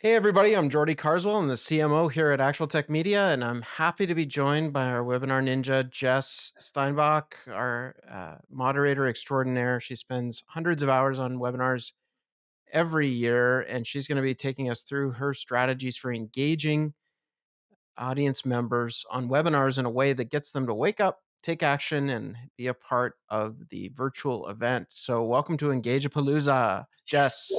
Hey everybody, I'm Jordy Carswell. I'm the CMO here at Actual Tech Media, and I'm happy to be joined by our webinar ninja, Jess Steinbach, our moderator extraordinaire. She spends hundreds of hours on webinars every year, and she's going to be taking us through her strategies for engaging audience members on webinars in a way that gets them to wake up, take action, and be a part of the virtual event. So welcome to Engage-a-Palooza, Jess.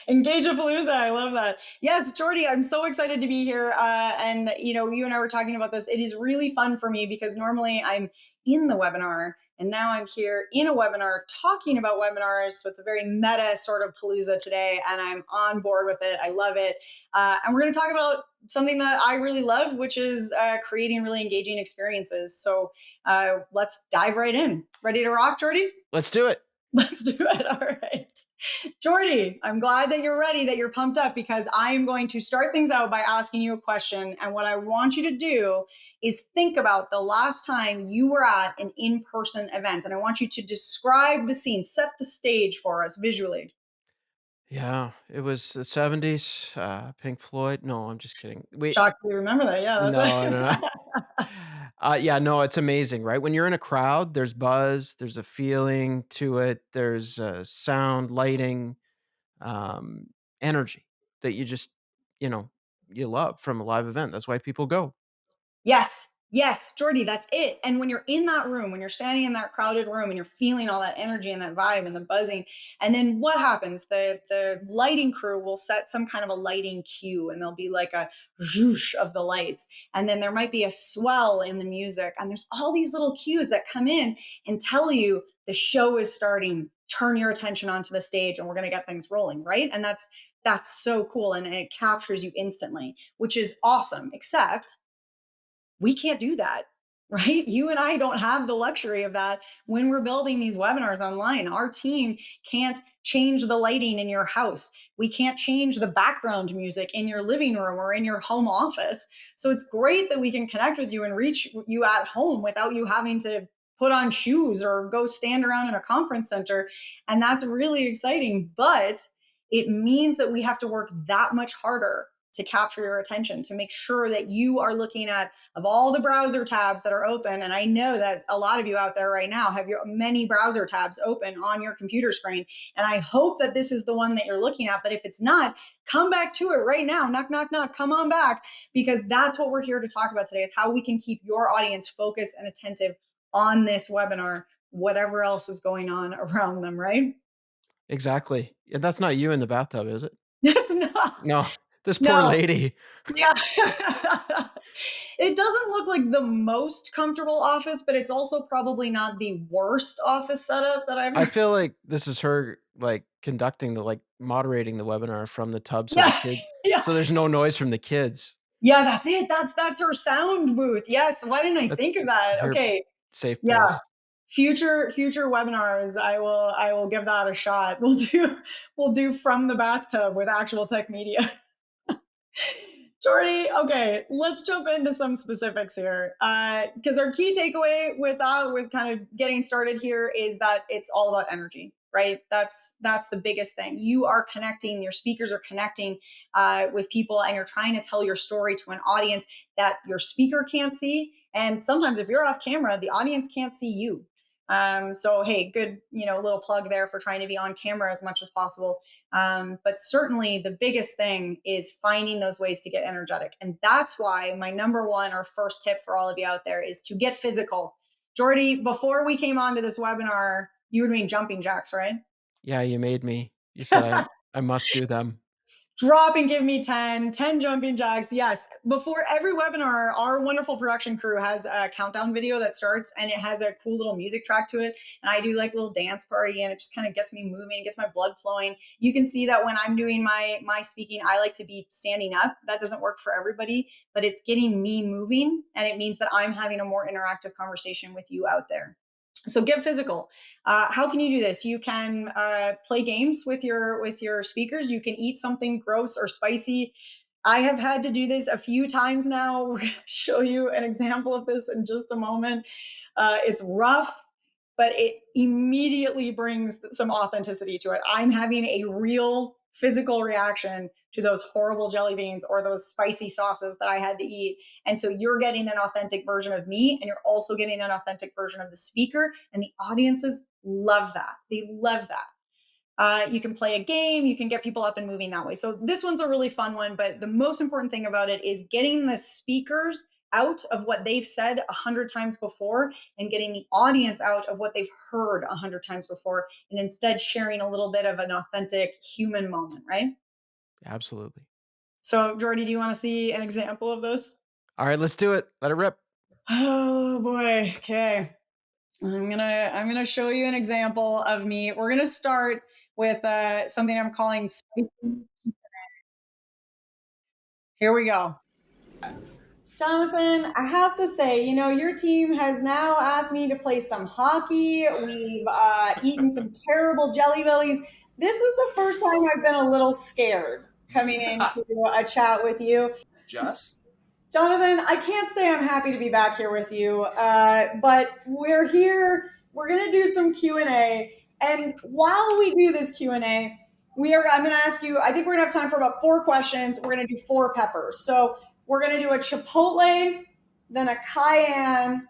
Engage-a-Palooza. I love that. Yes, Jordy, I'm so excited to be here. And you and I were talking about this. It is really fun for me because normally I'm in the webinar, and now I'm here in a webinar talking about webinars. So it's a very meta sort of palooza today, and I'm on board with it. I love it. And we're going to talk about something that I really love, which is creating really engaging experiences. So let's dive right in. Ready to rock, Jordy? Let's do it. Let's do it. All right. Jordy, I'm glad that you're ready, that you're pumped up, because I am going to start things out by asking you a question. And what I want you to do is think about the last time you were at an in person event. And I want you to describe the scene, set the stage for us visually. Yeah, it was the '70s, Pink Floyd. No, I'm just kidding. Shocked you remember that. Yeah, that's No, no, no. it. Yeah, no, it's amazing, right? When you're in a crowd, there's buzz, there's a feeling to it, there's sound, lighting, um, energy that you just, you know, you love from a live event. That's why people go. Yes. Yes, Jordy, that's it. And when you're in that room, when you're standing in that crowded room and you're feeling all that energy and that vibe and the buzzing, and then what happens? The lighting crew will set some kind of a lighting cue, and there'll be like a zhoosh of the lights. And then there might be a swell in the music. And there's all these little cues that come in and tell you the show is starting. Turn your attention onto the stage and we're going to get things rolling, right? And that's so cool, and it captures you instantly, which is awesome. Except we can't do that, right? You and I don't have the luxury of that when we're building these webinars online. Our team can't change the lighting in your house. We can't change the background music in your living room or in your home office. So it's great that we can connect with you and reach you at home without you having to put on shoes or go stand around in a conference center. And that's really exciting. But it means that we have to work that much harder to capture your attention, to make sure that you are looking at, of all the browser tabs that are open, and I know that a lot of you out there right now have your many browser tabs open on your computer screen, and I hope that this is the one that you're looking at. But if it's not, come back to it right now. Knock, knock, knock. Come on back, because that's what we're here to talk about today: is how we can keep your audience focused and attentive on this webinar, whatever else is going on around them. Right? Exactly. Yeah, that's not you in the bathtub, is it? That's not. No, this poor No. lady. Yeah. It doesn't look like the most comfortable office, but it's also probably not the worst office setup that I've I ever. feel like this is her like conducting the like moderating the webinar from the tub Yeah. Yeah. so there's no noise from the kids. Yeah, that's it. That's her sound booth. Yes. Why didn't I That's think of that? her Okay. safe Yeah. place. Future webinars, I will give that a shot. We'll do from the bathtub with actual tech media. Jordy, okay, let's jump into some specifics here. Because our key takeaway with kind of getting started here is that it's all about energy, right? That's the biggest thing. You are connecting, your speakers are connecting with people, and you're trying to tell your story to an audience that your speaker can't see. And sometimes, if you're off camera, the audience can't see you. So hey, good, little plug there for trying to be on camera as much as possible. But certainly the biggest thing is finding those ways to get energetic. And that's why my number one or first tip for all of you out there is to get physical. Jordy, before we came on to this webinar, you were doing jumping jacks, right? Yeah, you made me. You said I must do them. Drop and give me 10 jumping jacks. Yes. Before every webinar, our wonderful production crew has a countdown video that starts, and it has a cool little music track to it. And I do like a little dance party, and it just kind of gets me moving, gets my blood flowing. You can see that when I'm doing my speaking, I like to be standing up. That doesn't work for everybody, but it's getting me moving. And it means that I'm having a more interactive conversation with you out there. So get physical. How can you do this? You can play games with your speakers. You can eat something gross or spicy. I have had to do this a few times now. We're going to show you an example of this in just a moment. It's rough, but it immediately brings some authenticity to it. I'm having a real physical reaction to those horrible jelly beans or those spicy sauces that I had to eat. And so you're getting an authentic version of me, and you're also getting an authentic version of the speaker. And the audiences love that. They love that. You can play a game, you can get people up and moving that way. So this one's a really fun one, but the most important thing about it is getting the speakers out of what they've said 100 times before and getting the audience out of what they've heard 100 times before, and instead sharing a little bit of an authentic human moment, right? Absolutely. So, Jordy, do you want to see an example of this? All right, let's do it. Let it rip. Oh boy. Okay. I'm gonna show you an example of me. We're gonna start with something I'm calling spicy. Here we go. Jonathan, I have to say, your team has now asked me to play some hockey. We've eaten some terrible jelly bellies. This is the first time I've been a little scared coming into a chat with you. Jess? Jonathan, I can't say I'm happy to be back here with you, but we're here. We're going to do some Q&A. And while we do this Q&A, I'm going to ask you, I think we're going to have time for about 4 questions. We're going to do 4 peppers. So we're going to do a chipotle, then a cayenne,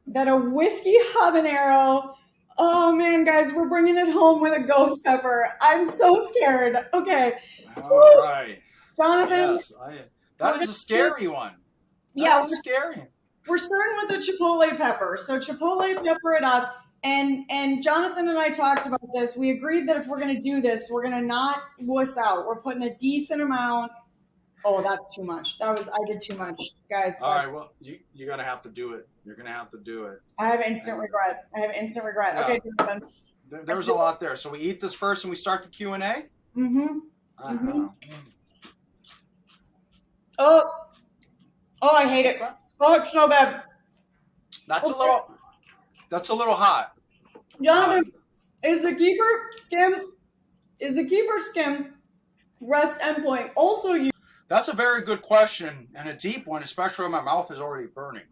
then a whiskey habanero. Oh man, guys, we're bringing it home with a ghost pepper. I'm so scared. Okay. All right. Jonathan. Yes, that is a scary one. That's scary. We're starting with the chipotle pepper. So chipotle pepper it up. And Jonathan and I talked about this. We agreed that if we're going to do this, we're going to not wuss out. We're putting a decent amount. Oh, that's too much. I did too much, guys. All right, well, you're going to have to do it. You're going to have to do it. I have instant regret. Yeah. Okay, Jonathan. There's a lot there. So we eat this first and we start the Q&A? Mm-hmm. Oh, I hate it. Oh, it's so bad. That's a little hot. Jonathan, is the keeper skim rest endpoint also used? That's a very good question and a deep one, especially when my mouth is already burning.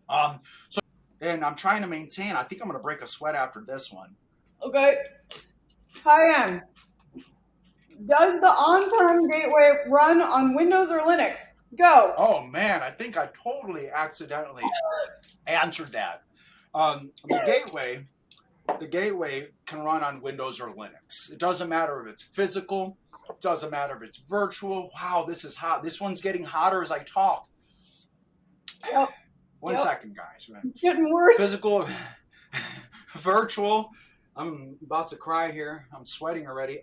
And I'm trying to maintain. I think I'm going to break a sweat after this one. Okay. Cayenne. Does the on-prem gateway run on Windows or Linux? Go. Oh man, I think I totally accidentally answered that. The gateway can run on Windows or Linux. It doesn't matter if it's physical. It doesn't matter if it's virtual. Wow, this is hot. This one's getting hotter as I talk. Yep. One second, guys. It's getting worse. Physical, virtual. I'm about to cry here. I'm sweating already.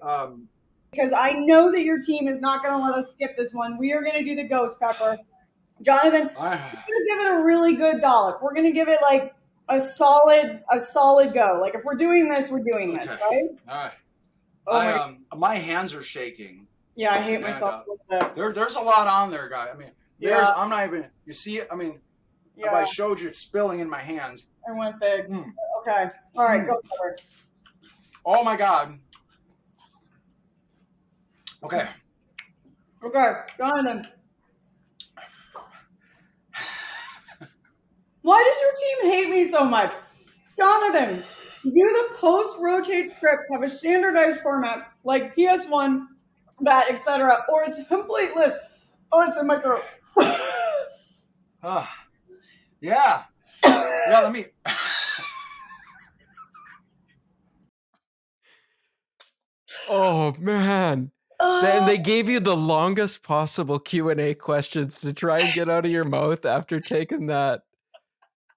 Because I know that your team is not going to let us skip this one. We are going to do the ghost pepper. Jonathan, we're going to give it a really good dollop. We're going to give it like a solid go. Like if we're doing this, we're doing this, right? All right. My hands are shaking. Yeah, I hate myself a little bit. There's a lot on there, guys. I mean, I'm not even. You see it? I mean, if I showed you, it's spilling in my hands. I went big. Okay. All right, go for it. Oh my God. Okay, Jonathan. Why does your team hate me so much? Jonathan, do the post-rotate scripts have a standardized format like PS1, BAT, etc., or a template list? Oh, it's in my throat. Yeah, let me... Oh, man. And they gave you the longest possible Q&A questions to try and get out of your mouth after taking that.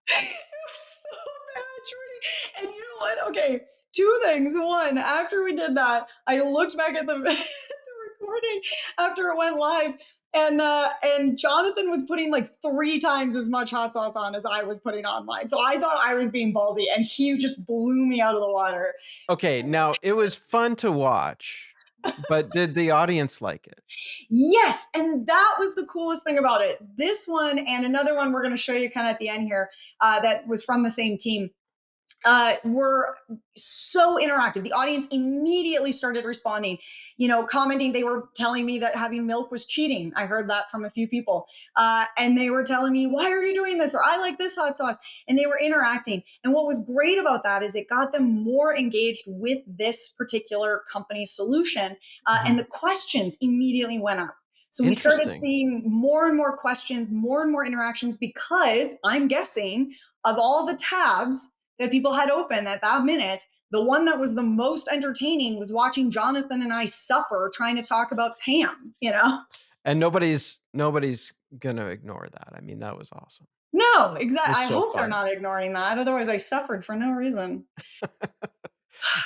It was so bad, Jordy. And you know what? Okay, 2 things. One, after we did that, I looked back at the recording after it went live, and Jonathan was putting like 3 times as much hot sauce on as I was putting on mine. So I thought I was being ballsy, and he just blew me out of the water. Okay, now it was fun to watch. But did the audience like it? Yes, and that was the coolest thing about it. This one and another one we're going to show you kind of at the end here that was from the same team. were so interactive. The audience immediately started responding, commenting. They were telling me that having milk was cheating. I heard that from a few people. And they were telling me, why are you doing this? Or I like this hot sauce. And they were interacting. And what was great about that is it got them more engaged with this particular company's solution. And Mhm. the questions immediately went up. So we started Interesting. seeing more and more questions, more and more interactions, because I'm guessing of all the tabs that people had open at that minute, the one that was the most entertaining was watching Jonathan and I suffer trying to talk about Pam, you know? And nobody's gonna ignore that. I mean, that was awesome. No, It exactly. was I so hope they're fun. not ignoring that. Otherwise, I suffered for no reason.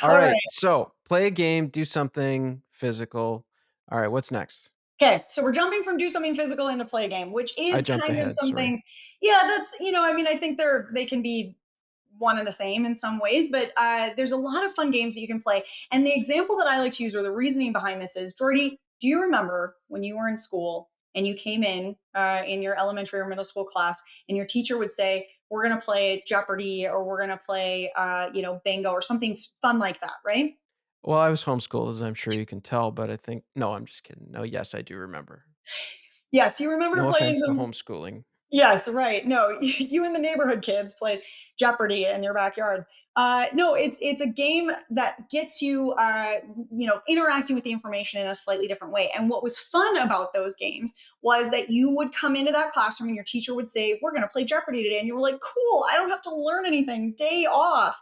All All right, right. so play a game, do something physical. All right, what's next? Okay, so we're jumping from do something physical into play game, which I is jumped kind of ahead, sorry. something. Yeah, that's I mean, I think they can be one and the same in some ways, but there's a lot of fun games that you can play. And the example that I like to use, or the reasoning behind this, is Jordy. Do you remember when you were in school and you came in your elementary or middle school class, and your teacher would say, "We're going to play Jeopardy, or we're going to play, bingo, or something fun like that," right? Well, I was homeschooled, as I'm sure you can tell, but I think no, I'm just kidding. No, yes, I do remember. Yes, you remember No playing offense to some. homeschooling. Yes, right. No, you and the neighborhood kids played Jeopardy in your backyard. No, it's a game that gets you, interacting with the information in a slightly different way. And what was fun about those games was that you would come into that classroom and your teacher would say, "We're going to play Jeopardy today," and you were like, "Cool! I don't have to learn anything. Day off."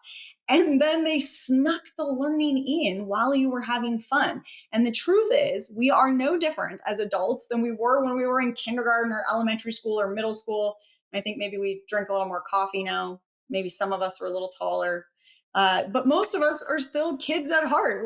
And then they snuck the learning in while you were having fun. And the truth is, we are no different as adults than we were when we were in kindergarten or elementary school or middle school. I think maybe we drink a little more coffee now. Maybe some of us are a little taller. But most of us are still kids at heart.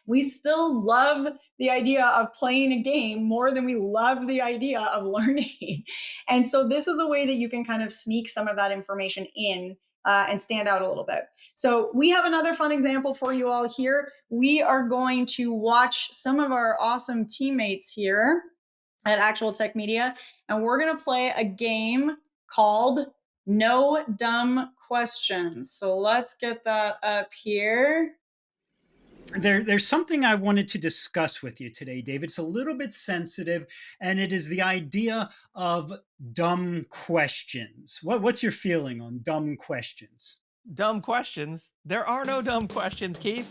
We still love the idea of playing a game more than we love the idea of learning. And so this is a way that you can kind of sneak some of that information in and stand out a little bit. So we have another fun example for you all here. We are going to watch some of our awesome teammates here at Actual Tech Media, and we're going to play a game called No Dumb Questions. So let's get that up here. There's something I wanted to discuss with you today, David. It's a little bit sensitive, and it is the idea of dumb questions. What's your feeling on dumb questions? Dumb questions. There are no dumb questions, Keith.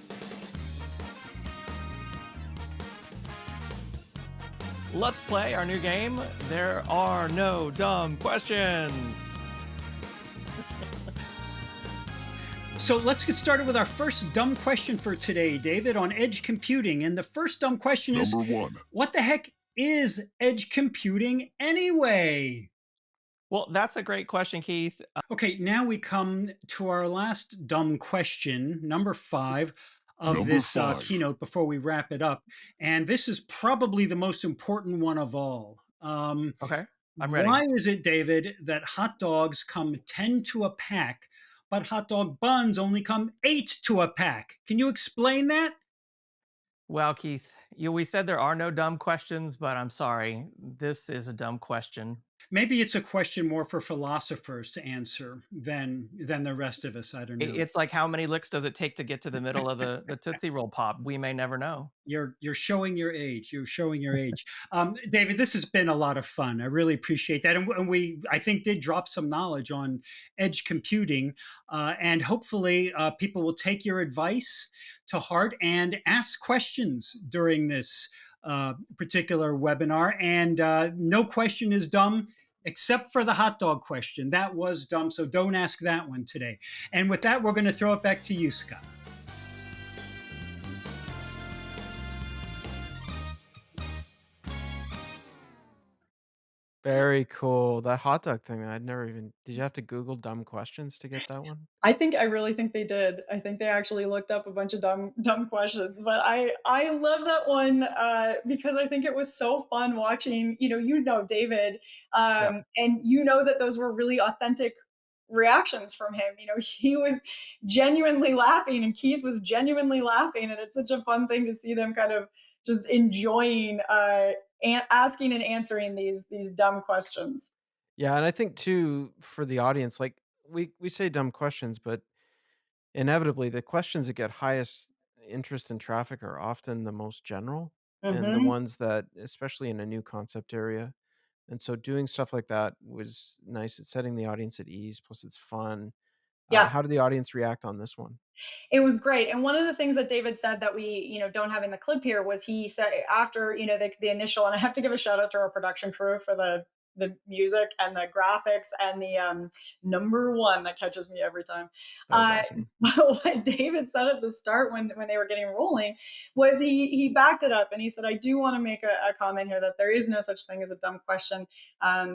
Let's play our new game. There are no dumb questions. So let's get started with our first dumb question for today, David, on edge computing. And the first dumb question is, Number one. what the heck is edge computing anyway? Well, that's a great question, Keith. Okay, now we come to our last dumb question, number five of Number this five. keynote before we wrap it up. And this is probably the most important one of all. Okay, I'm ready. Why is it, David, that hot dogs come 10 to a pack, but hot dog buns only come 8 to a pack? Can you explain that? Well, Keith, we said there are no dumb questions, but I'm sorry. This is a dumb question. Maybe it's a question more for philosophers to answer than the rest of us. I don't know. It's like how many licks does it take to get to the middle of the Tootsie Roll Pop? We may never know. You're showing your age. You're showing your age, David. This has been a lot of fun. I really appreciate that, and we I think did drop some knowledge on edge computing, and hopefully people will take your advice to heart and ask questions during this particular webinar. And no question is dumb. Except for the hot dog question. That was dumb. So don't ask that one today. And with that, we're going to throw it back to you, Scott. Very cool. That hot dog thing, I'd never even did you have to Google dumb questions to get that one? I really think they did. I think they actually looked up a bunch of dumb questions, but I love that one because I think it was so fun watching. David, Yeah. and that those were really authentic reactions from him. He was genuinely laughing, and Keith was genuinely laughing, and it's such a fun thing to see them kind of just enjoying asking and answering these dumb questions. Yeah, and I think too, for the audience, like, we say dumb questions, but inevitably the questions that get highest interest in traffic are often the most general and the Hmm. ones that, especially in a new concept area. And so doing stuff like that was nice. It's setting the audience at ease. Plus, it's fun. Yeah. How did the audience react on this one? It was great. And one of the things that David said that we, don't have in the clip here was he said after, the initial, and I have to give a shout out to our production crew for the music and the graphics and the number one that catches me every time. That was Uh, awesome. what David said at the start when they were getting rolling was he backed it up and he said, I do want to make a comment here that there is no such thing as a dumb question,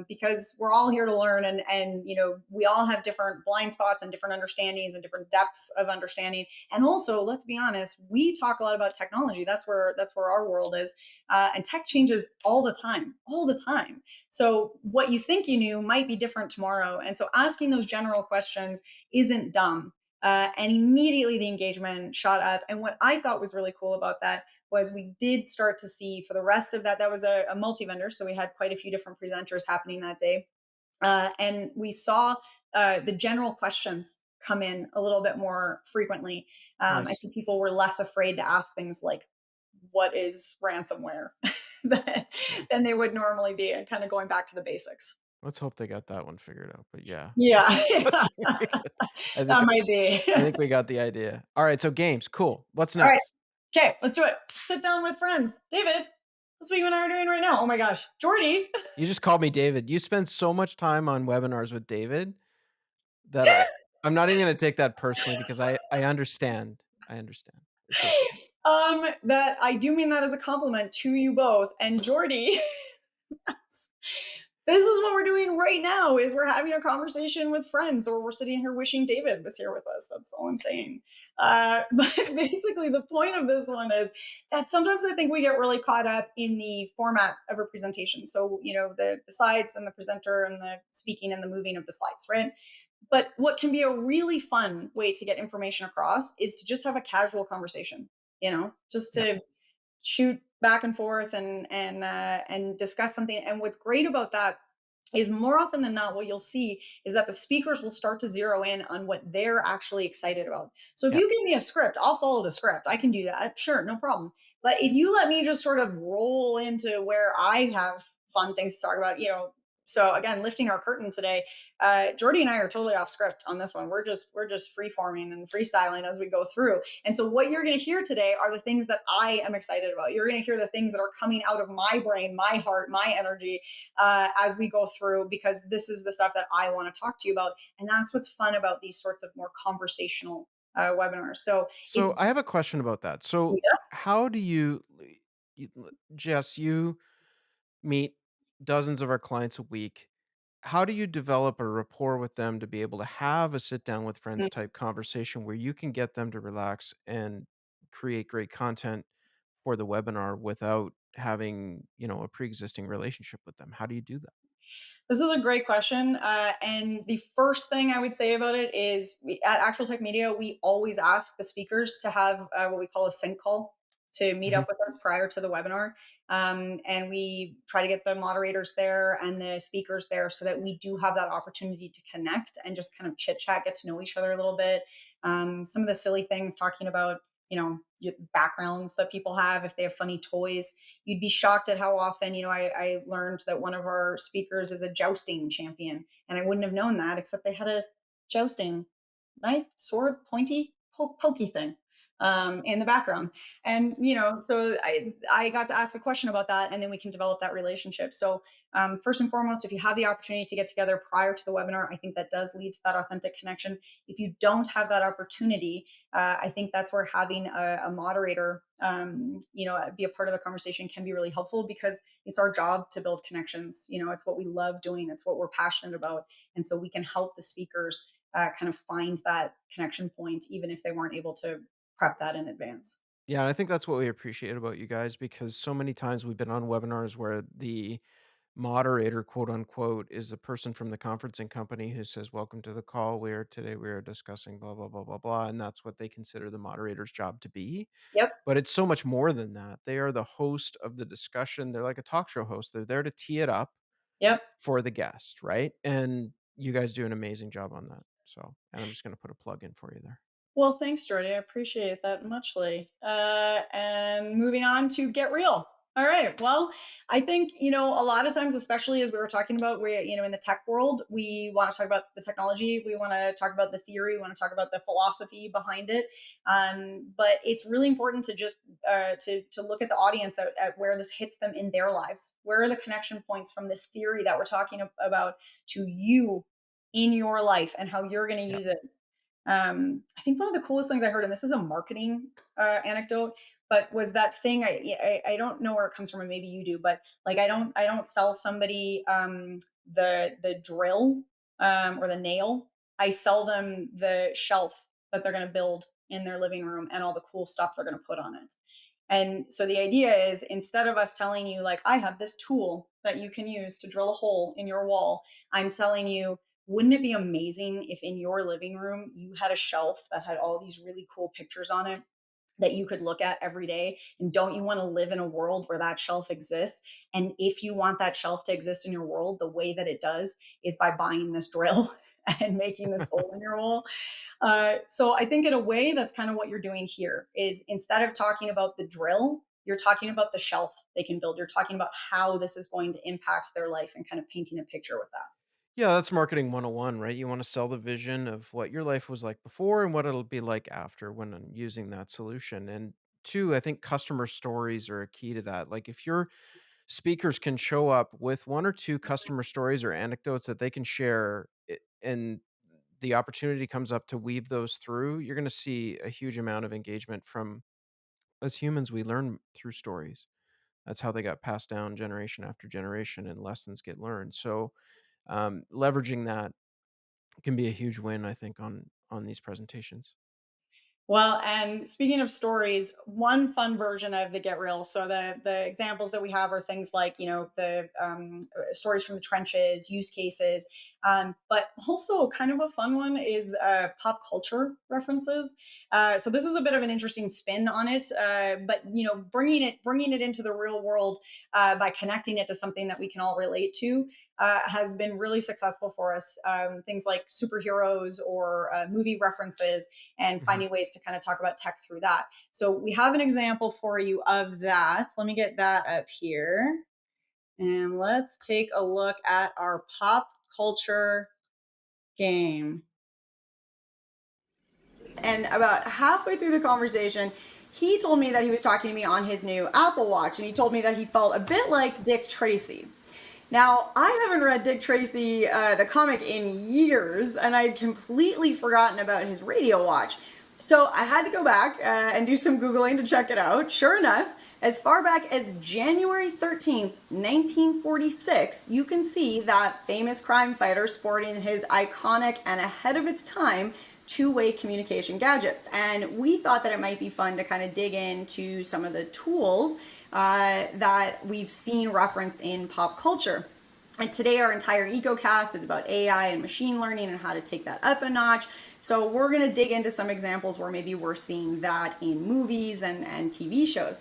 because we're all here to learn, and we all have different blind spots and different understandings and different depths of understanding. And also, let's be honest, we talk a lot about technology. That's where our world is, and tech changes all the time. So what you think you knew might be different tomorrow. And so asking those general questions isn't dumb. And immediately the engagement shot up. And what I thought was really cool about that was we did start to see for the rest of that was a multi-vendor, so we had quite a few different presenters happening that day, and we saw the general questions come in a little bit more frequently. I Nice. think people were less afraid to ask things like, what is ransomware, than, Yeah. than they would normally be, and kind of going back to the basics. Let's hope they got that one figured out. But yeah. Yeah, I that think might be. I think we got the idea. All right, so games, cool. What's All right. next? Okay, let's do it. Sit down with friends. David, that's what you and I are doing right now. Oh my gosh. Jordy. You just called me David. You spend so much time on webinars with David that I'm not even gonna take that personally because I understand. I understand. It's okay. That I do mean that as a compliment to you both. And Jordy, this is what we're doing right now is we're having a conversation with friends, or we're sitting here wishing David was here with us. That's all I'm saying. But basically the point of this one is that sometimes I think we get really caught up in the format of a presentation. So the slides and the presenter and the speaking and the moving of the slides, right? But what can be a really fun way to get information across is to just have a casual conversation, just Yeah. to shoot back and forth and discuss something. And what's great about that is more often than not, what you'll see is that the speakers will start to zero in on what they're actually excited about. So if Yeah. you give me a script, I'll follow the script. I can do that. Sure, no problem. But if you let me just sort of roll into where I have fun things to talk about, so again, lifting our curtain today, Jordy and I are totally off script on this one. We're just free forming and freestyling as we go through. And so what you're going to hear today are the things that I am excited about. You're going to hear the things that are coming out of my brain, my heart, my energy, as we go through, because this is the stuff that I want to talk to you about. And that's what's fun about these sorts of more conversational webinars. So So it's I have a question about that. So yeah. how do you Jess, you meet dozens of our clients a week. How do you develop a rapport with them to be able to have a sit down with friends type conversation where you can get them to relax and create great content for the webinar without having, a pre-existing relationship with them? How do you do that? This is a great question. And the first thing I would say about it is at Actual Tech Media, we always ask the speakers to have what we call a sync call to meet Mhm. up with us prior to the webinar. And we try to get the moderators there and the speakers there so that we do have that opportunity to connect and just kind of chit chat, get to know each other a little bit. Some of the silly things talking about, backgrounds that people have, if they have funny toys. You'd be shocked at how often, I learned that one of our speakers is a jousting champion, and I wouldn't have known that except they had a jousting knife, sword, pointy, pokey thing in the background. And, so I got to ask a question about that, and then we can develop that relationship. So, first and foremost, if you have the opportunity to get together prior to the webinar, I think that does lead to that authentic connection. If you don't have that opportunity, I think that's where having a moderator, be a part of the conversation can be really helpful, because it's our job to build connections. It's what we love doing, it's what we're passionate about. And so we can help the speakers kind of find that connection point, even if they weren't able to prep that in advance. Yeah, and I think that's what we appreciate about you guys because so many times we've been on webinars where the moderator, quote unquote, is the person from the conferencing company who says, "Welcome to the call. Today we are discussing blah blah blah blah blah," and that's what they consider the moderator's job to be. Yep. But it's so much more than that. They are the host of the discussion. They're like a talk show host. They're there to tee it up Yep. for the guest, right? And you guys do an amazing job on that. So, and I'm just going to put a plug in for you there. Well, thanks, Jordy. I appreciate that muchly. And moving on to Get Real. All right. Well, I think, a lot of times, especially as we were talking about, in the tech world, we want to talk about the technology. We want to talk about the theory. We want to talk about the philosophy behind it. But it's really important to just to look at the audience at where this hits them in their lives. Where are the connection points from this theory that we're talking about to you in your life and how you're going to Yeah. use it? I think one of the coolest things I heard, and this is a marketing anecdote, but was that thing. I don't know where it comes from, and maybe you do, but like I don't sell somebody the drill or the nail. I sell them the shelf that they're going to build in their living room and all the cool stuff they're going to put on it. And so the idea is, instead of us telling you, like, I have this tool that you can use to drill a hole in your wall, I'm telling you, wouldn't it be amazing if in your living room you had a shelf that had all these really cool pictures on it that you could look at every day? And don't you want to live in a world where that shelf exists? And if you want that shelf to exist in your world, the way that it does is by buying this drill and making this hole in your wall. So I think in a way, that's kind of what you're doing here is, instead of talking about the drill, you're talking about the shelf they can build. You're talking about how this is going to impact their life and kind of painting a picture with that. Yeah, that's marketing 101, right? You want to sell the vision of what your life was like before and what it'll be like after when I'm using that solution. And two, I think customer stories are a key to that. Like if your speakers can show up with one or two customer stories or anecdotes that they can share and the opportunity comes up to weave those through, you're going to see a huge amount of engagement from as humans. We learn through stories. That's how they got passed down generation after generation and lessons get learned. So leveraging that can be a huge win, I think, on these presentations. Well, and speaking of stories, one fun version of the Get Real. So the examples that we have are things like, the stories from the trenches, use cases, but also kind of a fun one is pop culture references. So this is a bit of an interesting spin on it, but bringing it into the real world by connecting it to something that we can all relate to has been really successful for us. Things like superheroes or movie references, and Mhm. finding ways to kind of talk about tech through that. So we have an example for you of that. Let me get that up here. And let's take a look at our pop culture game. And about halfway through the conversation, he told me that he was talking to me on his new Apple Watch, and he told me that he felt a bit like Dick Tracy. Now, I haven't read Dick Tracy, the comic, in years, and I'd completely forgotten about his radio watch. So I had to go back and do some Googling to check it out. Sure enough, as far back as January 13th, 1946, you can see that famous crime fighter sporting his iconic and ahead of its time two-way communication gadget. And we thought that it might be fun to kind of dig into some of the tools that we've seen referenced in pop culture. And today our entire EcoCast is about AI and machine learning and how to take that up a notch. So we're going to dig into some examples where maybe we're seeing that in movies and TV shows.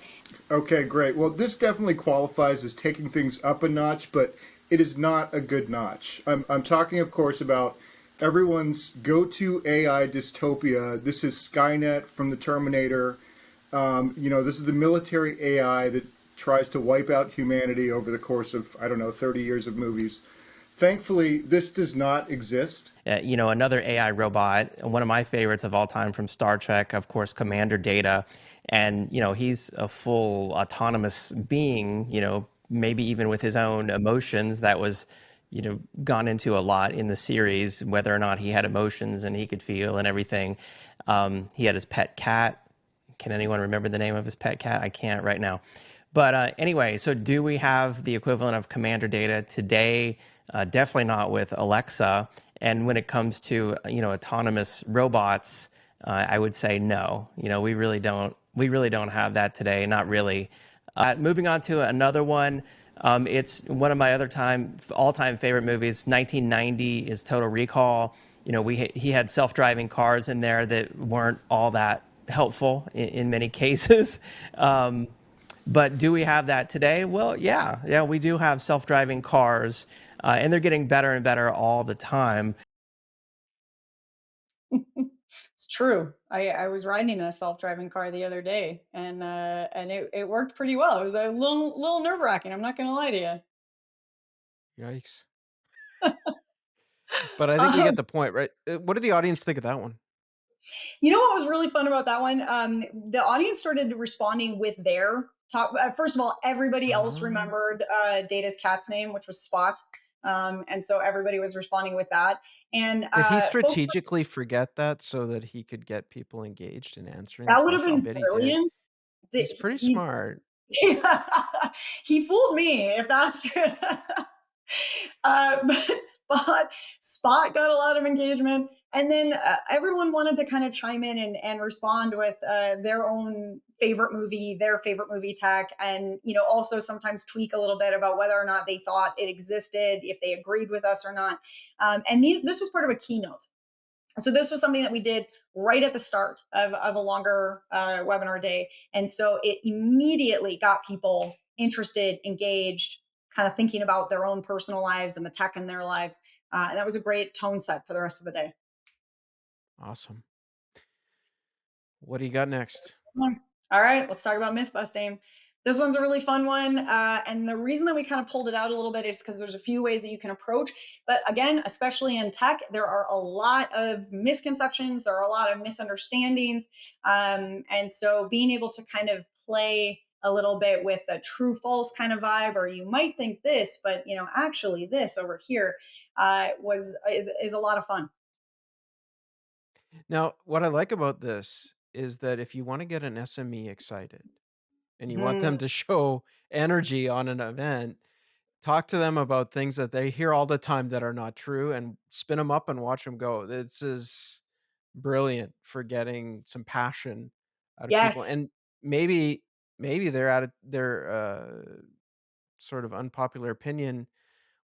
Okay, great. Well, this definitely qualifies as taking things up a notch, but it is not a good notch. I'm talking, of course, about everyone's go-to AI dystopia. This is Skynet from the Terminator. This is the military AI that tries to wipe out humanity over the course of, I don't know, 30 years of movies. Thankfully, this does not exist. Another AI robot, one of my favorites of all time from Star Trek, of course, Commander Data. And, he's a full autonomous being, maybe even with his own emotions that was, gone into a lot in the series, whether or not he had emotions and he could feel and everything. He had his pet cat. Can anyone remember the name of his pet cat? I can't right now. But anyway, so do we have the equivalent of Commander Data today? Definitely not with Alexa. And when it comes to autonomous robots, I would say no. We really don't. We really don't have that today. Not really. Moving on to another one. It's one of my all-time favorite movies. 1990 is Total Recall. He had self-driving cars in there that weren't all that helpful in many cases. But do we have that today? Well, yeah, we do have self-driving cars, and they're getting better and better all the time. It's true. I was riding in a self-driving car the other day, and it worked pretty well. It was a little nerve-wracking. I'm not going to lie to you. Yikes. But I think we Um, get the point, right? What did the audience think of that one? You know what was really fun about that one? The audience started responding with their top. First of all, everybody else Oh. remembered Data's cat's name, which was Spot, and so everybody was responding with that. And Did he folks, strategically forget that so that he could get people engaged in answering? that would have Gosh, I'll been bet he did. brilliant. He's pretty He's smart. he fooled me, if that's true. But Spot got a lot of engagement, and then everyone wanted to kind of chime in and respond with their own favorite movie, their favorite movie tech, and also sometimes tweak a little bit about whether or not they thought it existed, if they agreed with us or not. And this was part of a keynote. So this was something that we did right at the start of a longer webinar day. And so it immediately got people interested, engaged, kind of thinking about their own personal lives and the tech in their lives. And that was a great tone set for the rest of the day. Awesome. What do you got next? All right, let's talk about myth busting. This one's a really fun one. And the reason that we kind of pulled it out a little bit is because there's a few ways that you can approach. But again, especially in tech, there are a lot of misconceptions, there are a lot of misunderstandings. And so being able to kind of play a little bit with a true false kind of vibe, or you might think this, but actually this over here is a lot of fun. Now, what I like about this is that if you want to get an SME excited and you want them Mhm. to show energy on an event, talk to them about things that they hear all the time that are not true and spin them up and watch them go. This is brilliant for getting some passion out of people. Yes. And maybe their sort of unpopular opinion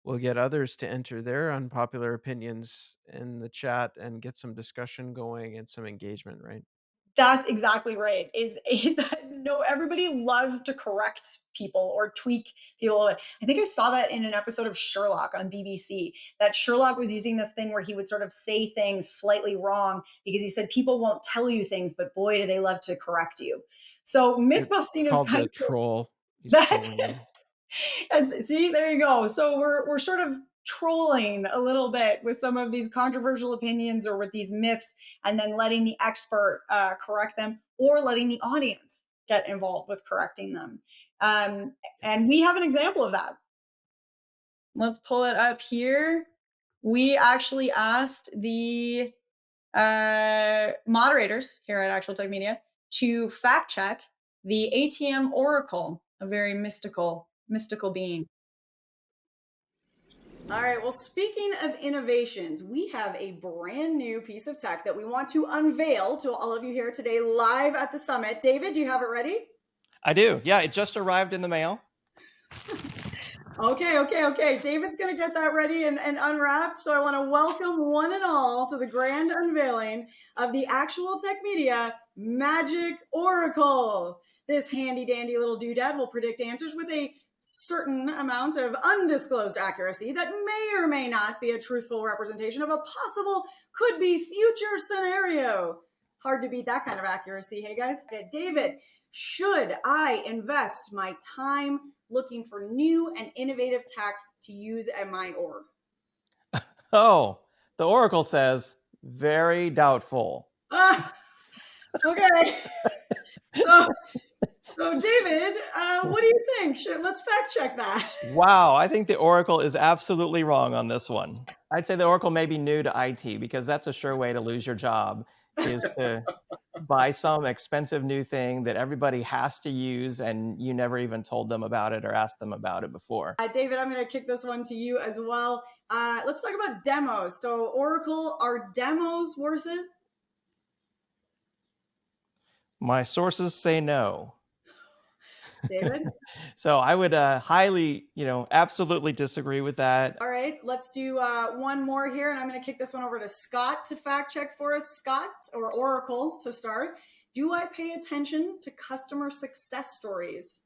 will get others to enter their unpopular opinions in the chat and get some discussion going and some engagement, right? That's exactly right. No, everybody loves to correct people or tweak people. I think I saw that in an episode of Sherlock on BBC, that Sherlock was using this thing where he would sort of say things slightly wrong because he said people won't tell you things, but boy, do they love to correct you. So myth It's busting is called kind the of cool. troll. He's That trolling you. see, there you go. So we're sort of trolling a little bit with some of these controversial opinions or with these myths, and then letting the expert correct them, or letting the audience get involved with correcting them. Um, and we have an example of that. Let's pull it up here. We actually asked the moderators here at Actual Tech Media to fact check the ATM Oracle, a very mystical being. All right, well, speaking of innovations, we have a brand new piece of tech that we want to unveil to all of you here today live at the summit. David, do you have it ready? I do. Yeah, it just arrived in the mail. Okay. David's going to get that ready and unwrapped. So I want to welcome one and all to the grand unveiling of the Actual Tech Media Magic Oracle. This handy dandy little doodad will predict answers with a certain amount of undisclosed accuracy that may or may not be a truthful representation of a possible could be future scenario. Hard to beat that kind of accuracy. Hey guys, David, should I invest my time looking for new and innovative tech to use at my org? Oh, the Oracle says very doubtful. Okay. So David, what do you think? Let's fact check that. Wow, I think the Oracle is absolutely wrong on this one. I'd say the Oracle may be new to IT because that's a sure way to lose your job, is to buy some expensive new thing that everybody has to use and you never even told them about it or asked them about it before. David, I'm going to kick this one to you as well. Let's talk about demos. So Oracle, are demos worth it? My sources say no. David? So I would highly, absolutely disagree with that. All right, let's do one more here, and I'm going to kick this one over to Scott to fact check for us. Scott, or Oracle to start. Do I pay attention to customer success stories?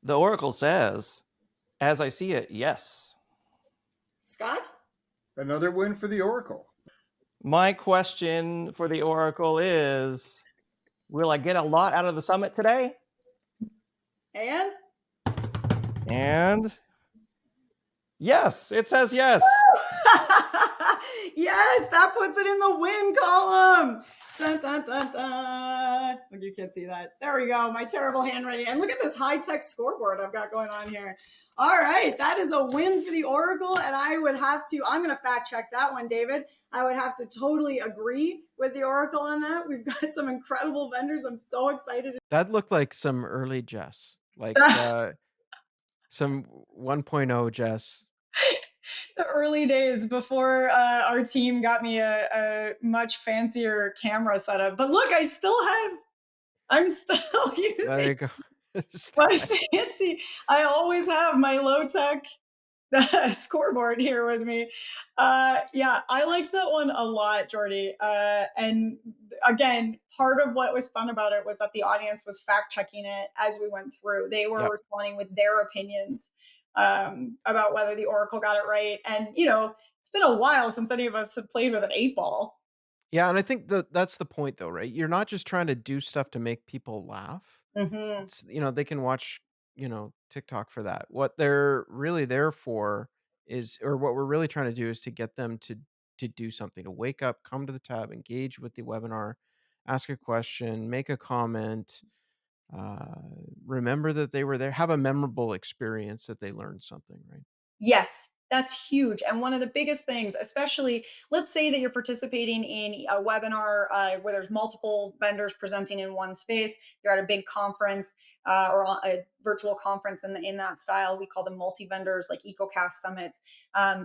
The Oracle says, as I see it, yes. Scott? Another win for the Oracle. My question for the Oracle is, will I get a lot out of the summit today? And And yes, it says yes. yes, that puts it in the win column. Dun, dun, dun, dun. Look, you can't see that. There we go. My terrible handwriting. And look at this high-tech scoreboard I've got going on here. All right, that is a win for the Oracle. And I would have to, I'm going to fact check that one, David. I would have to totally agree with the Oracle on that. We've got some incredible vendors. I'm so excited. That looked like some early Jess, like some 1.0 Jess. The early days before our team got me a much fancier camera setup. But look, I'm still There using you go. my fancy, I always have my low tech scoreboard here with me. Yeah, I liked that one a lot, Jordy. And again, part of what was fun about it was that the audience was fact checking it as we went through. They were Yep. responding with their opinions about whether the Oracle got it right. And, it's been a while since any of us have played with an 8 ball. Yeah, and I think that's the point though, right? You're not just trying to do stuff to make people laugh. Hmm. It's they can watch, TikTok for that. What they're really there for is or what we're really trying to do is to get them to do something, to wake up, come to the tab, engage with the webinar, ask a question, make a comment, uh, remember that they were there, have a memorable experience that they learned something, right? Yes, that's huge. And one of the biggest things, especially, let's say that you're participating in a webinar where there's multiple vendors presenting in one space. You're at a big conference or a virtual conference in that style. We call them multi vendors, like EcoCast summits.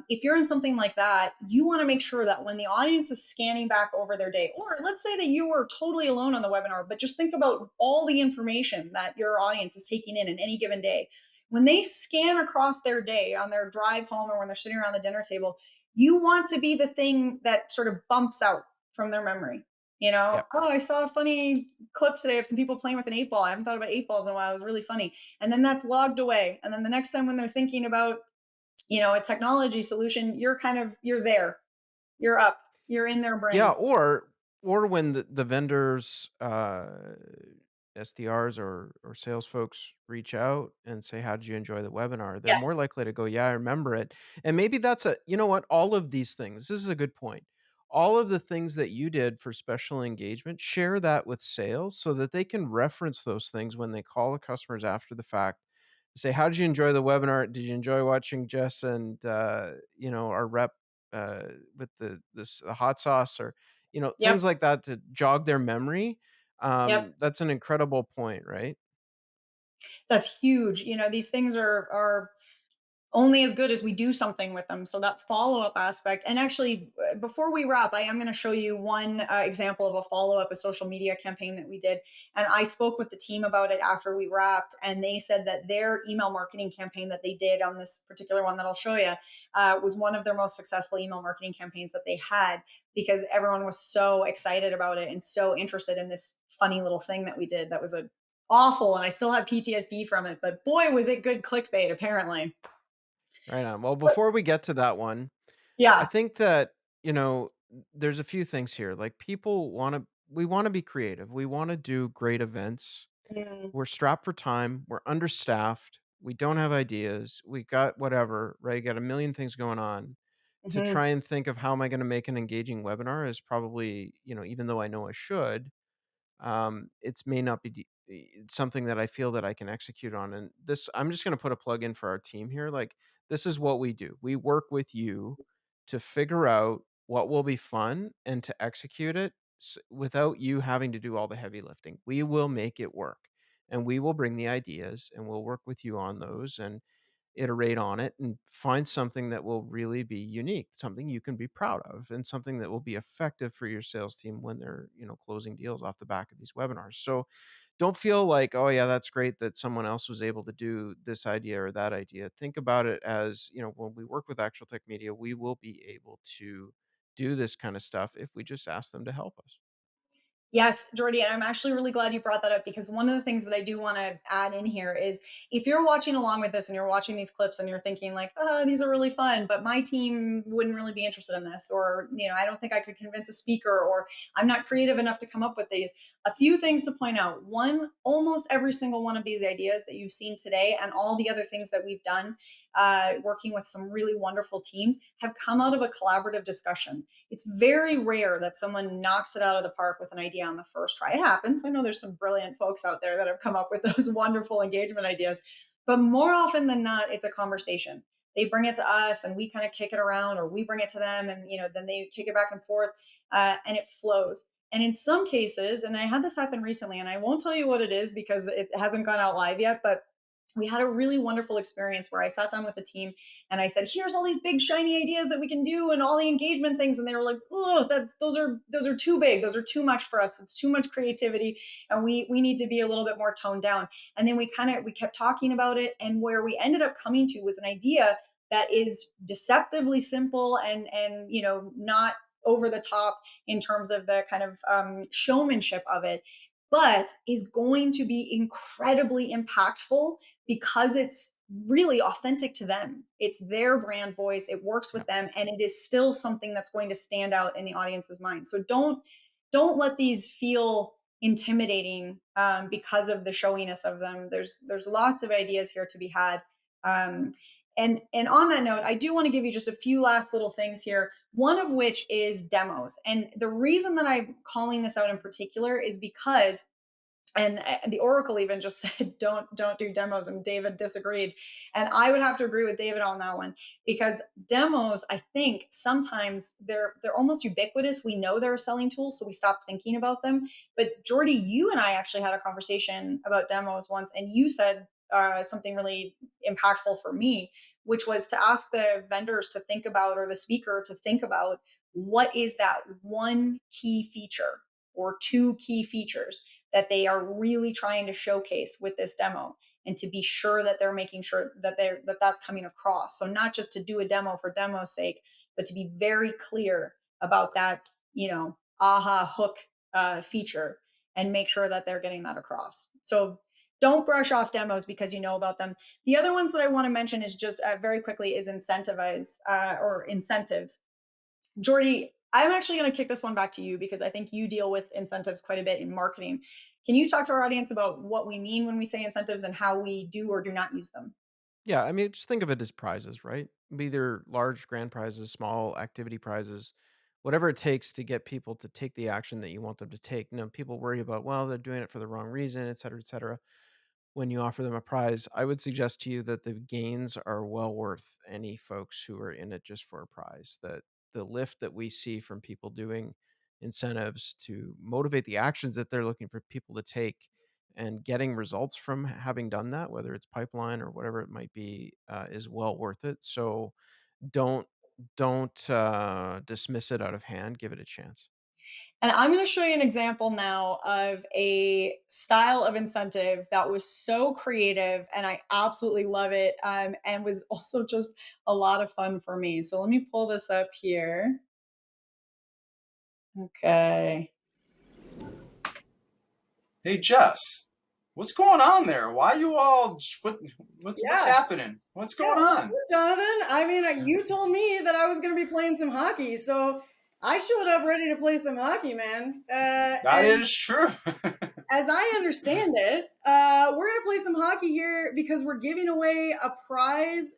If you're in something like that, you want to make sure that when the audience is scanning back over their day, or let's say that you were totally alone on the webinar, but just think about all the information that your audience is taking in any given day when they scan across their day on their drive home or when they're sitting around the dinner table, you want to be the thing that sort of bumps out from their memory. Yep. Oh, I saw a funny clip today of some people playing with an 8 ball. I haven't thought about 8 balls in a while. It was really funny. And then that's logged away. And then the next time when they're thinking about, a technology solution, you're there, you're up, you're in their Yeah, brain. or when the vendors, SDRs or sales folks reach out and say, "How did you enjoy the webinar?" They're more Yes. likely to go, "Yeah, I remember it." And maybe that's you know what? All of these things, this is a good point. All of the things that you did for special engagement, share that with sales so that they can reference those things when they call the customers after the fact. Say, "How did you enjoy the webinar? Did you enjoy watching Jess and our rep with the hot sauce or Yep. things like that to jog their memory?" Yep. That's an incredible point, right? That's huge. These things are only as good as we do something with them. So that follow up aspect. And actually, before we wrap, I am going to show you one example of a follow up, a social media campaign that we did. And I spoke with the team about it after we wrapped, and they said that their email marketing campaign that they did on this particular one that I'll show you was one of their most successful email marketing campaigns that they had because everyone was so excited about it and so interested in this funny little thing that we did that was awful, and I still have PTSD from it, but boy was it good clickbait apparently. Right on. Well, before we get to that one, I Yeah. think that, there's a few things here. Like we want to be creative. We want to do great events. Mm, We're strapped for time. We're understaffed. We don't have ideas. We got whatever, right? Got a million things going on. To mhm. try and think of how am I going to make an engaging webinar is probably, even though I know I should, it's may not be it's something that I feel that I can execute on. And this, I'm just going to put a plug in for our team here. Like, this is what we do. We work with you to figure out what will be fun and to execute it without you having to do all the heavy lifting. We will make it work and we will bring the ideas and we'll work with you on those and iterate on it and find something that will really be unique, something you can be proud of, and something that will be effective for your sales team when they're, closing deals off the back of these webinars. So don't feel like, oh yeah, that's great that someone else was able to do this idea or that idea. Think about it as, when we work with Actual Tech Media, we will be able to do this kind of stuff if we just ask them to help us. Yes, Jordy, and I'm actually really glad you brought that up, because one of the things that I do want to add in here is, if you're watching along with this and you're watching these clips and you're thinking like, oh, these are really fun, but my team wouldn't really be interested in this, or, I don't think I could convince a speaker, or I'm not creative enough to come up with these. A few things to point out. One, almost every single one of these ideas that you've seen today and all the other things that we've done, working with some really wonderful teams, have come out of a collaborative discussion. It's very rare that someone knocks it out of the park with an idea on the first try. It happens. I know there's some brilliant folks out there that have come up with those wonderful engagement ideas, but more often than not, it's a conversation. They bring it to us and we kind of kick it around, or we bring it to them, and then they kick it back and forth, and it flows. And in some cases, and I had this happen recently, and I won't tell you what it is because it hasn't gone out live yet, but we had a really wonderful experience where I sat down with the team and I said, "Here's all these big shiny ideas that we can do and all the engagement things." And they were like, "Oh, those are too big. Those are too much for us. It's too much creativity, and we need to be a little bit more toned down." And then we kept talking about it, and where we ended up coming to was an idea that is deceptively simple, and not over the top in terms of the kind of showmanship of it, but is going to be incredibly impactful because it's really authentic to them. It's their brand voice. It works with them, and it is still something that's going to stand out in the audience's mind. So don't let these feel intimidating because of the showiness of them. There's lots of ideas here to be had. Um, and on that note, I do want to give you just a few last little things here. One of which is demos. And the reason that I'm calling this out in particular is because, and the Oracle even just said don't do demos, and David disagreed, and I would have to agree with David on that one, because demos, I think sometimes they're almost ubiquitous. We know they're a selling tool, so we stop thinking about them. But Jordy, you and I actually had a conversation about demos once, and you said something really impactful for me, which was to ask the vendors to think about, or the speaker to think about, what is that one key feature or two key features that they are really trying to showcase with this demo, and to be sure that they're making sure that that's coming across. So not just to do a demo for demo's sake, but to be very clear about that, aha hook feature, and make sure that they're getting that across. So don't brush off demos because you know about them. The other ones that I want to mention is just very quickly is or incentives. Jordy, I'm actually going to kick this one back to you because I think you deal with incentives quite a bit in marketing. Can you talk to our audience about what we mean when we say incentives and how we do or do not use them? Yeah, I mean, just think of it as prizes, right? Be either large grand prizes, small activity prizes, whatever it takes to get people to take the action that you want them to take. People worry about, well, they're doing it for the wrong reason, et cetera, et cetera. When you offer them a prize, I would suggest to you that the gains are well worth any folks who are in it just for a prize. That the lift that we see from people doing incentives to motivate the actions that they're looking for people to take, and getting results from having done that, whether it's pipeline or whatever it might be, is well worth it. So don't don't dismiss it out of hand. Give it a chance. And I'm going to show you an example now of a style of incentive that was so creative, and I absolutely love it, and was also just a lot of fun for me. So let me pull this up here. Okay. Hey, Jess, what's going on there? Why you all? What's Yeah. happening? What's going Yeah, on? Jonathan. I mean, you told me that I was going to be playing some hockey, so I showed up ready to play some hockey, man. That is true. As I understand it, we're going to play some hockey here because we're giving away a prize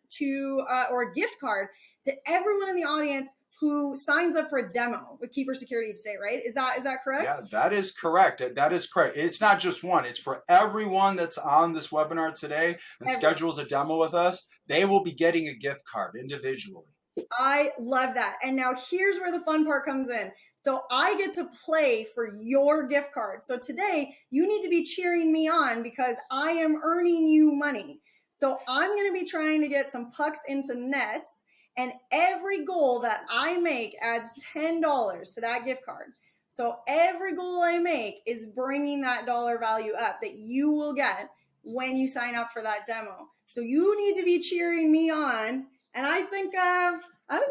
or a gift card to everyone in the audience who signs up for a demo with Keeper Security today, right? Is that correct? Yeah, that is correct. That is correct. It's not just one. It's for everyone that's on this webinar today and schedules a demo with us. They will be getting a gift card individually. I love that. And now here's where the fun part comes in. So I get to play for your gift card. So today you need to be cheering me on because I am earning you money. So I'm going to be trying to get some pucks into nets, and every goal that I make adds $10 to that gift card. So every goal I make is bringing that dollar value up that you will get when you sign up for that demo. So you need to be cheering me on. And I think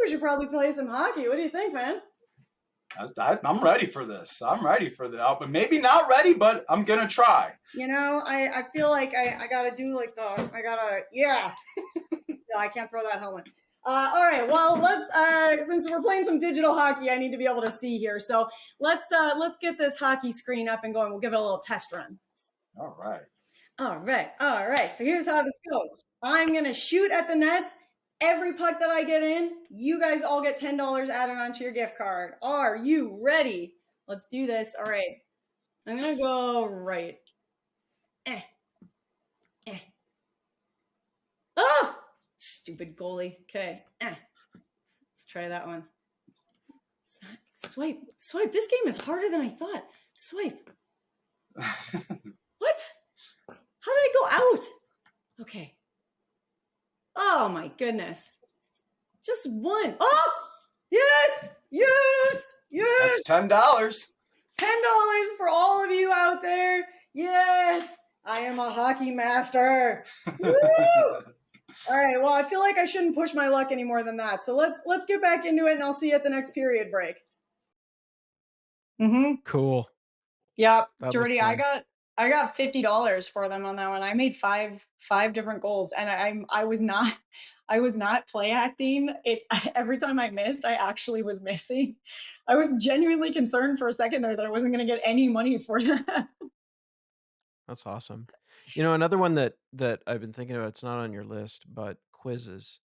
we should probably play some hockey. What do you think, man? I'm ready for this. I'm ready for that. But maybe not ready, but I'm gonna try. I feel like I gotta do like yeah. No, I can't throw that helmet. All right. Well, let's since we're playing some digital hockey, I need to be able to see here. So let's get this hockey screen up and going. We'll give it a little test run. All right. All right. All right. So here's how this goes. I'm gonna shoot at the net. Every puck that I get in, you guys all get $10 added onto your gift card. Are you ready? Let's do this. All right. I'm gonna go right. Eh. Eh. Oh! Stupid goalie. Okay. Let's try that one. Swipe. Swipe. This game is harder than I thought. Swipe. What? How did I go out? Okay. Oh my goodness. Just one. Oh! Yes! Yes! Yes! That's $10. $10 for all of you out there. Yes! I am a hockey master. Woo! All right. Well, I feel like I shouldn't push my luck any more than that. So let's get back into it, and I'll see you at the next period break. Mm-hmm. Cool. Yep, That looked Jordy, fun. I got $50 for them on that one. I made five different goals, and I was not I was not play acting. It every time I missed, I actually was missing. I was genuinely concerned for a second there that I wasn't going to get any money for that. That's awesome. You know, another one that I've been thinking about, it's not on your list, but quizzes,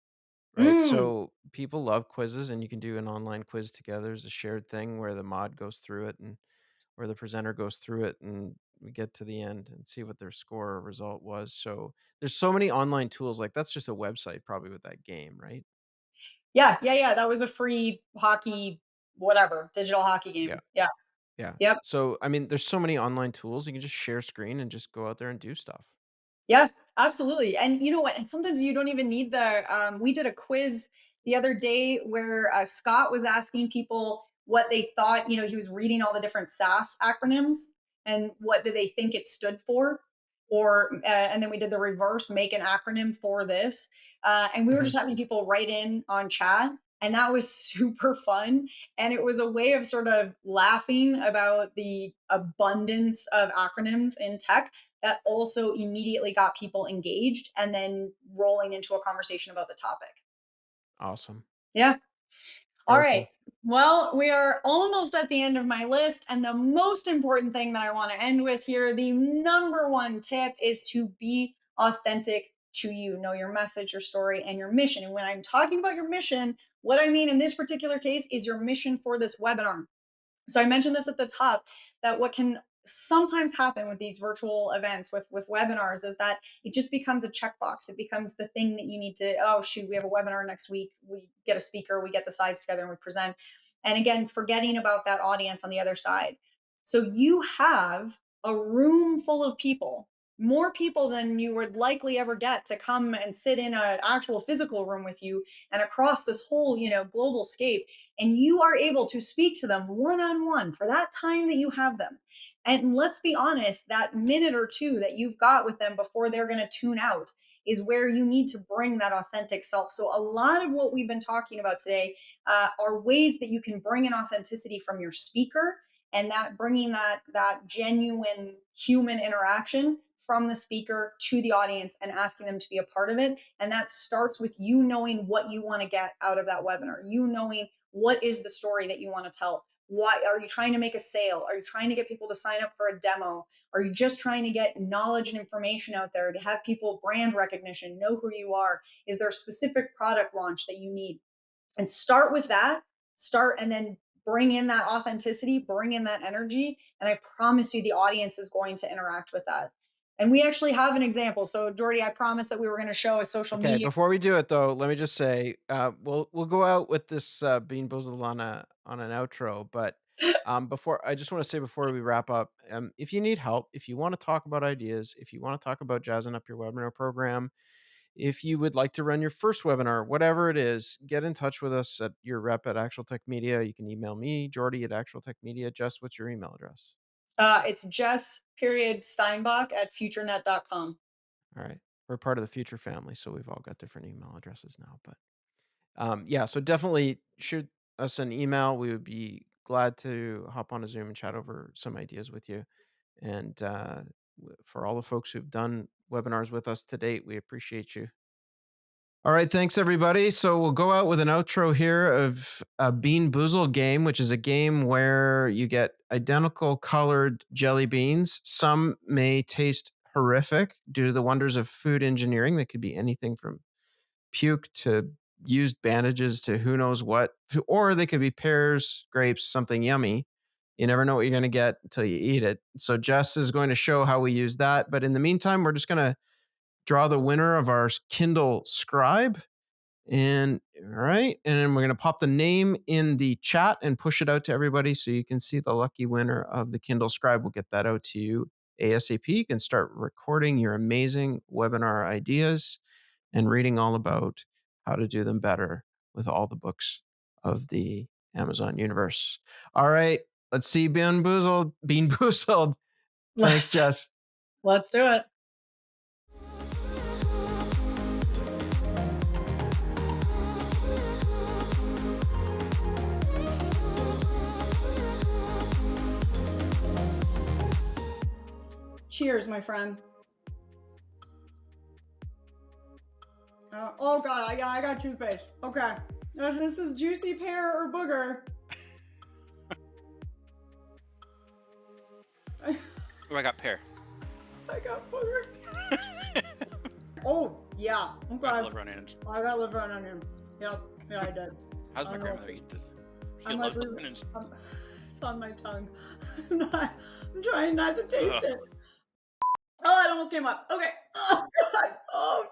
right? Mm. So people love quizzes, and you can do an online quiz together as a shared thing where the mod goes through it and where the presenter goes through it, and we get to the end and see what their score or result was. So there's so many online tools. Like that's just a website probably with that game, right? Yeah, yeah, yeah. That was a free hockey, whatever, digital hockey Yeah. game. Yeah. Yeah. Yep. So I mean, there's so many online tools. You can just share screen and just go out there and do stuff. Yeah, absolutely. And you know what? And sometimes you don't even need we did a quiz the other day where Scott was asking people what they thought, he was reading all the different SAS acronyms and what do they think it stood for? And then we did the reverse, make an acronym for this. And we were Hmm. just having people write in on chat. And that was super fun. And it was a way of sort of laughing about the abundance of acronyms in tech that also immediately got people engaged and then rolling into a conversation about the topic. Awesome. Yeah. All Very right. cool. Well, we are almost at the end of my list. And the most important thing that I want to end with here, the number one tip is to be authentic to you. Know your message, your story, and your mission. And when I'm talking about your mission, what I mean in this particular case is your mission for this webinar. So I mentioned this at the top that what can sometimes happen with these virtual events with webinars is that it just becomes a checkbox. It becomes the thing that you need to, oh shoot, we have a webinar next week, we get a speaker, we get the slides together and we present. And again, forgetting about that audience on the other side. So you have a room full of people, more people than you would likely ever get to come and sit in an actual physical room with you and across this whole, global scape, and you are able to speak to them one on one for that time that you have them. And let's be honest, that minute or two that you've got with them before they're going to tune out is where you need to bring that authentic self. So, a lot of what we've been talking about today are ways that you can bring an authenticity from your speaker, and that bringing that genuine human interaction from the speaker to the audience and asking them to be a part of it. And that starts with you knowing what you want to get out of that webinar, you knowing what is the story that you want to tell. Why are you trying to make a sale? Are you trying to get people to sign up for a demo? Are you just trying to get knowledge and information out there to have people brand recognition, know who you are? Is there a specific product launch that you need? And start with that. Start and then bring in that authenticity, bring in that energy. And I promise you, the audience is going to interact with that. And we actually have an example. So, Jordy, I promised that we were going to show a social Okay, media. before we do it though, let me just say, we'll go out with this Bean Boozled on an outro, but before I just want to say before we wrap up, if you need help, if you want to talk about ideas, if you want to talk about jazzing up your webinar program, if you would like to run your first webinar, whatever it is, get in touch with us at your rep at Actual Tech Media. You can email me, Jordy at Actual Tech Media. Jess, what's your email address? It's Jess.Steinbach at futurenet.com. All right. We're part of the Future family, so we've all got different email addresses now. But yeah, so definitely shoot us an email. We would be glad to hop on a Zoom and chat over some ideas with you. And for all the folks who've done webinars with us to date, we appreciate you. All right, thanks everybody. So we'll go out with an outro here of a Bean Boozled game, which is a game where you get identical colored jelly beans. Some may taste horrific due to the wonders of food engineering. That could be anything from puke to used bandages to who knows what, or they could be pears, grapes, something yummy. You never know what you're going to get until you eat it. So Jess is going to show how we use that. But in the meantime, we're just going to draw the winner of our Kindle Scribe. And all right, and then we're going to pop the name in the chat and push it out to everybody so you can see the lucky winner of the Kindle Scribe. We'll get that out to you ASAP. You can start recording your amazing webinar ideas and reading all about how to do them better with all the books of the Amazon universe. All right, let's see Bean Boozled. Bean Boozled. Thanks, Jess. Let's do it. Cheers, my friend. Oh god, I got toothpaste. Okay. This is juicy pear or booger. Oh, I got pear. I got booger. Oh, yeah. Okay. I got liver and onions. I got liver and onion. Yep. Yeah, I did. How's my grandmother eat this? She I'm loves like, liver and onions. it's on my tongue. I'm trying not to taste it. Oh, it almost came up. Okay. Oh, God. Oh,